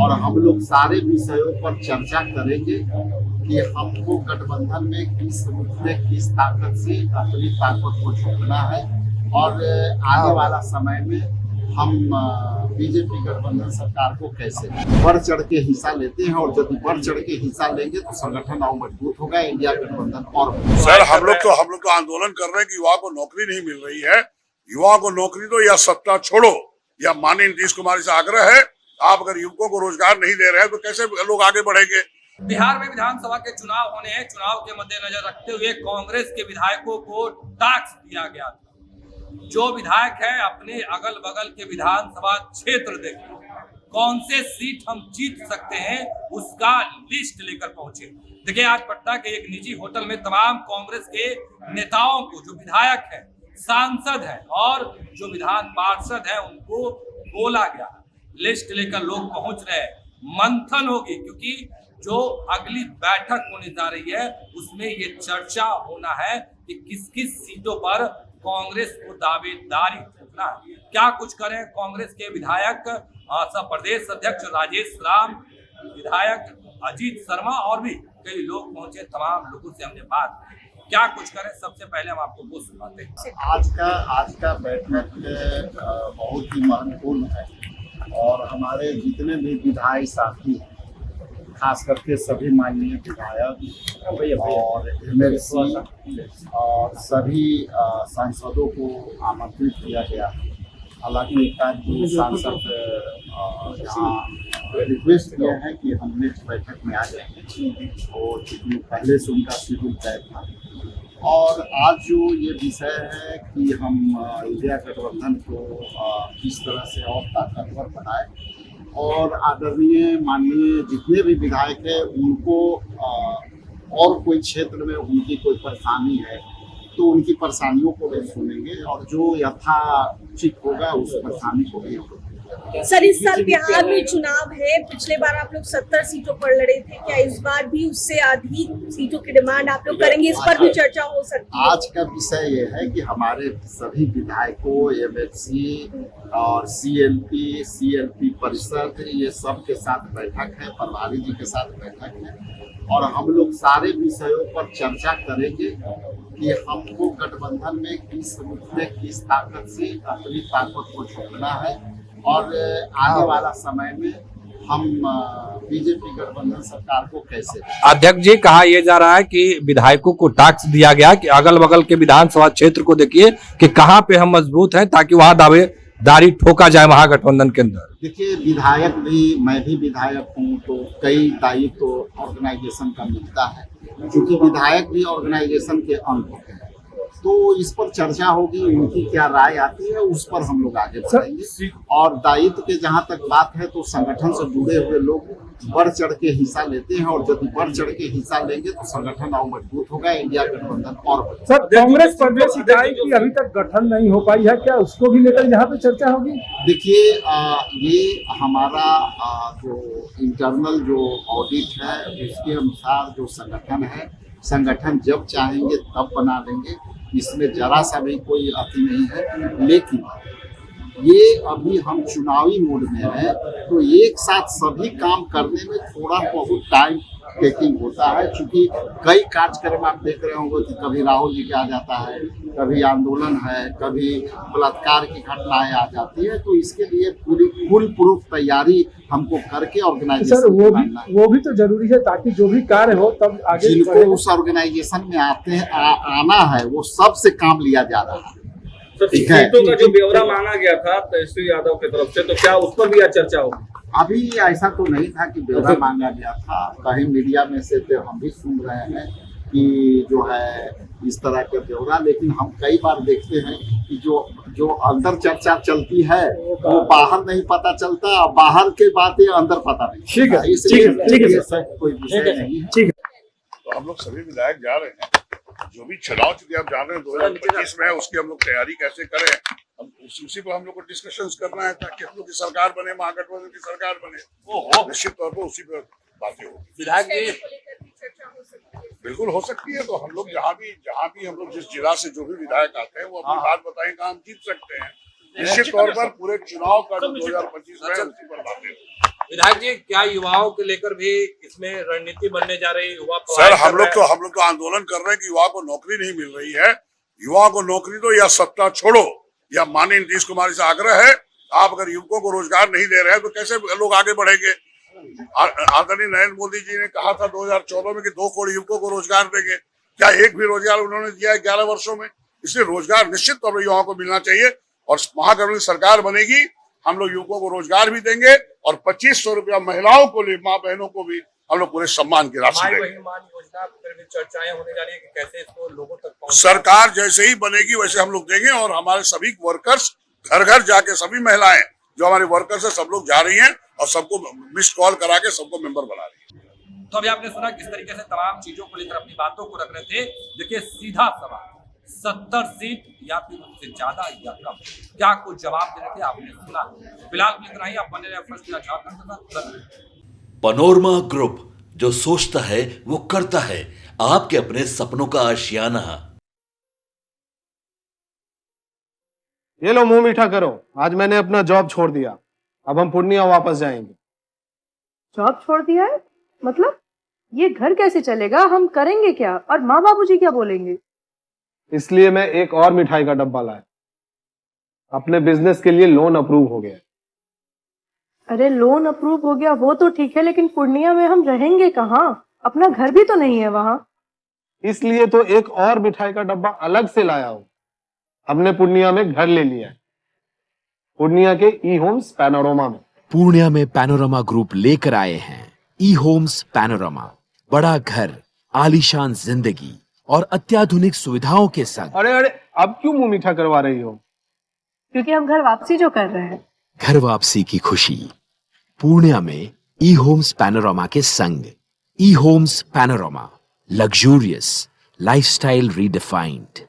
और हम लोग सारे विषयों पर चर्चा करेंगे कि हमको गठबंधन में किस रूप में किस ताकत से अपनी ताकत को झोंकना है और आने वाला समय में हम बीजेपी गठबंधन सरकार को कैसे बढ़ चढ़ के हिस्सा लेते हैं और यदि बढ़ चढ़ के हिस्सा लेंगे तो संगठन और मजबूत होगा, इंडिया गठबंधन और सर हम लोग तो आंदोलन कर रहे हैं कि युवा को नौकरी नहीं मिल रही है। युवाओं को नौकरी दो या सत्ता छोड़ो, या माननीय नीतीश कुमार से आग्रह है, आप अगर युवकों को रोजगार नहीं दे रहे हैं तो कैसे लोग आगे बढ़ेंगे। बिहार में विधानसभा के चुनाव होने हैं। चुनाव के मद्देनजर रखते हुए कांग्रेस के विधायकों को टास्क दिया गया था। जो विधायक है अपने अगल बगल के विधानसभा क्षेत्र देखें, कौन से सीट हम जीत सकते हैं उसका लिस्ट लेकर पहुंचे। देखिए आज पटना के एक निजी होटल में तमाम कांग्रेस के नेताओं को, जो विधायक है, सांसद है और जो विधान पार्षद है, उनको बोला गया, लिस्ट लेकर लोग पहुंच रहे हैं। मंथन होगी क्योंकि जो अगली बैठक होने जा रही है उसमें ये चर्चा होना है कि किस किस सीटों पर कांग्रेस को दावेदारी ठोकना है। क्या कुछ करें कांग्रेस के विधायक, सब प्रदेश अध्यक्ष राजेश राम, विधायक अजीत शर्मा और भी कई लोग पहुंचे। तमाम लोगों से हमने बात की, क्या कुछ करें। सबसे पहले हम आपको वो सुनाते हैं। आज का बैठक बहुत ही महत्वपूर्ण है और हमारे जितने भी विधायक साथी, खास करके सभी माननीय विधायक और एमएलसी और सभी सांसदों को आमंत्रित किया गया है। हालांकि एक सांसद यहाँ रिक्वेस्ट किए हैं कि हम नेक्स्ट बैठक में आ जाएंगे और चूंकि पहले से उनका शेड्यूल तय था। और आज जो ये विषय है कि हम इंडिया गठबंधन को किस तरह से और ताकतवर बनाए और आदरणीय माननीय जितने भी विधायक हैं उनको और कोई क्षेत्र में उनकी कोई परेशानी है तो उनकी परेशानियों को भी सुनेंगे और जो यथाचित होगा उस परेशानी को भी। सर इस साल बिहार में चुनाव है, पिछले बार आप लोग 70 सीटों पर लड़े थे, क्या इस बार भी उससे अधिक सीटों की डिमांड आप लोग करेंगे? इस पर भी चर्चा हो सकती है। आज का विषय ये है कि हमारे सभी विधायकों, एमएलसी और सीएलपी परिषद, ये सब के साथ बैठक है, प्रभारी जी के साथ बैठक है और हम लोग सारे विषयों पर चर्चा करेंगे कि हमको गठबंधन में किस रूप में किस ताकत से अपनी ताकत को झोंकना है और आने वाला समय में हम बीजेपी गठबंधन सरकार को कैसे। अध्यक्ष जी, कहा यह जा रहा है कि विधायकों को टास्क दिया गया कि अगल बगल के विधानसभा क्षेत्र को देखिए कि कहां पे हम मजबूत हैं ताकि वहां दावेदारी ठोका जाए महागठबंधन के अंदर। देखिए विधायक भी, मैं भी विधायक हूं तो कई दायित्व तो ऑर्गेनाइजेशन का मिलता है, क्योंकि विधायक भी ऑर्गेनाइजेशन के अंग होते हैं। तो इस पर चर्चा होगी, उनकी क्या राय आती है उस पर हम लोग आगे बढ़ेंगे। और दायित्व के जहाँ तक बात है तो संगठन से जुड़े हुए लोग बढ़ चढ़ के हिस्सा लेते हैं और यदि बढ़ चढ़ के हिस्सा लेंगे तो संगठन और मजबूत होगा, इंडिया गठबंधन और। सर कांग्रेस प्रदेश इकाई की अभी तक गठन नहीं हो पाई है, क्या उसको भी लेकर यहाँ पे चर्चा होगी? देखिए ये हमारा जो इंटरनल जो ऑडिट है उसके अनुसार जो संगठन है, संगठन जब चाहेंगे तब बना देंगे, इसमें जरा सा भी कोई अति नहीं है। लेकिन ये अभी हम चुनावी मोड में हैं तो एक साथ सभी काम करने में थोड़ा बहुत टाइम टेकिंग होता है, क्योंकि कई कार्यक्रम आप देख रहे होंगे कि कभी राहुल जी के आ जाता है, कभी आंदोलन है, कभी बलात्कार की घटनाएं आ जाती है। तो इसके लिए पूरी फुल प्रूफ तैयारी हमको करके ऑर्गेनाइजेशन वो भी तो जरूरी है ताकि जो भी कार्य हो तब आगे जिनको उस ऑर्गेनाइजेशन में आते हैं आना है वो सबसे काम लिया जा रहा है। सीटों का जो ब्यौरा मांगा गया था तेजस्वी यादव की तरफ से, तो क्या उस पर भी आज चर्चा होगी? अभी ऐसा तो नहीं था कि ब्यौरा मांगा गया था, कहीं मीडिया में से तो हम भी सुन रहे हैं कि जो है इस तरह के ब्यौरा, लेकिन हम कई बार देखते हैं कि जो अंदर चर्चा चलती है वो बाहर नहीं पता चलता, बाहर के बातें अंदर पता नहीं। ठीक है, इसलिए सब कोई विषय नहीं है। तो हम लोग सभी विधायक जा रहे हैं, जो भी चुनाव चुके आप जान रहे हैं 2025 में है, उसकी हम लोग तैयारी कैसे करें, हम उसी पर हम लोग को डिस्कशंस करना है ताकि हम लोग की सरकार बने, महागठबंधन की सरकार बने। वो निश्चित तौर पर उसी पर बातें होगी। विधायक बिल्कुल हो सकती है। तो हम लोग जहाँ भी हम लोग जिस जिला से जो भी विधायक आते हैं वो अपनी बात बताएं, कहाँ हम जीत सकते हैं। निश्चित तौर पर पूरे चुनाव का 2025 में उसी पर बातें विधायक जी, क्या युवाओं को लेकर भी इसमें रणनीति बनने जा रही है? युवा सर हम लोग तो आंदोलन कर रहे हैं कि युवा को नौकरी नहीं मिल रही है। युवा को नौकरी दो या सत्ता छोड़ो, या माननीय नीतीश कुमार से आग्रह है, आप अगर युवकों को रोजगार नहीं दे रहे हैं तो कैसे लोग आगे बढ़ेंगे। आदरणीय नरेंद्र मोदी जी ने कहा था 2014 में कि 2 करोड़ युवकों को रोजगार देंगे, क्या एक भी रोजगार उन्होंने दिया है 11 वर्षों में? इसलिए रोजगार निश्चित तौर पर युवाओं को मिलना चाहिए, और महागठबंधन की सरकार बनेगी, हम लोग युवकों को रोजगार भी देंगे और 2500 रुपया महिलाओं को, माँ बहनों को भी हम लोग पूरे सम्मान की राशि देंगे। योजना पर भी चर्चाएं होने जा रही है कि कैसे इसको लोगों तक पहुंचाएं। सरकार जैसे ही बनेगी वैसे हम लोग देंगे, और हमारे सभी वर्कर्स घर घर जाके, सभी महिलाएं जो हमारे वर्कर्स है सब लोग जा रही हैं और सबको मिस्ड कॉल करा के सबको मेंबर बना रही है। तो अभी आपने सुना किस तरीके से तमाम चीजों को लेकर अपनी बातों को रख रहे थे। देखिए, सीधा सवाल, 70 सीट या फिर उससे ज्यादा या कम, क्या कुछ जवाब दे रहे थे आपने सुना। फिलहाल इतना ही, आप बने रहे फर्स्ट झारखंड। पनोरमा ग्रुप, जो सोचता है वो करता है, आपके अपने सपनों का आशियाना। ये लो मुंह मीठा करो, आज मैंने अपना जॉब छोड़ दिया, अब हम पूर्णिया वापस जाएंगे। जॉब छोड़ दिया है? मतलब ये घर कैसे चलेगा, हम करेंगे क्या, और माँ बाबूजी क्या बोलेंगे? इसलिए मैं एक और मिठाई का डब्बा लाया, अपने बिजनेस के लिए लोन अप्रूव हो गया। अरे लोन अप्रूव हो गया वो तो ठीक है, लेकिन पूर्णिया में हम रहेंगे कहाँ? अपना घर भी तो नहीं है वहाँ। इसलिए तो एक और मिठाई का डब्बा अलग से लाया हूँ, हमने पूर्णिया में घर ले लिया है, पूर्णिया के ई होम्स पैनोरमा में। पूर्णिया में पैनोरमा ग्रुप लेकर आए हैं ई होम्स पैनोरमा, बड़ा घर, आलीशान जिंदगी और अत्याधुनिक सुविधाओं के संग। अरे अरे, अब क्यों मुंह मीठा करवा रही हो? क्योंकि हम घर वापसी जो कर रहे हैं। घर वापसी की खुशी पूर्णिया में ई होम्स पैनोरमा के संग। ई homes panorama, luxurious lifestyle redefined.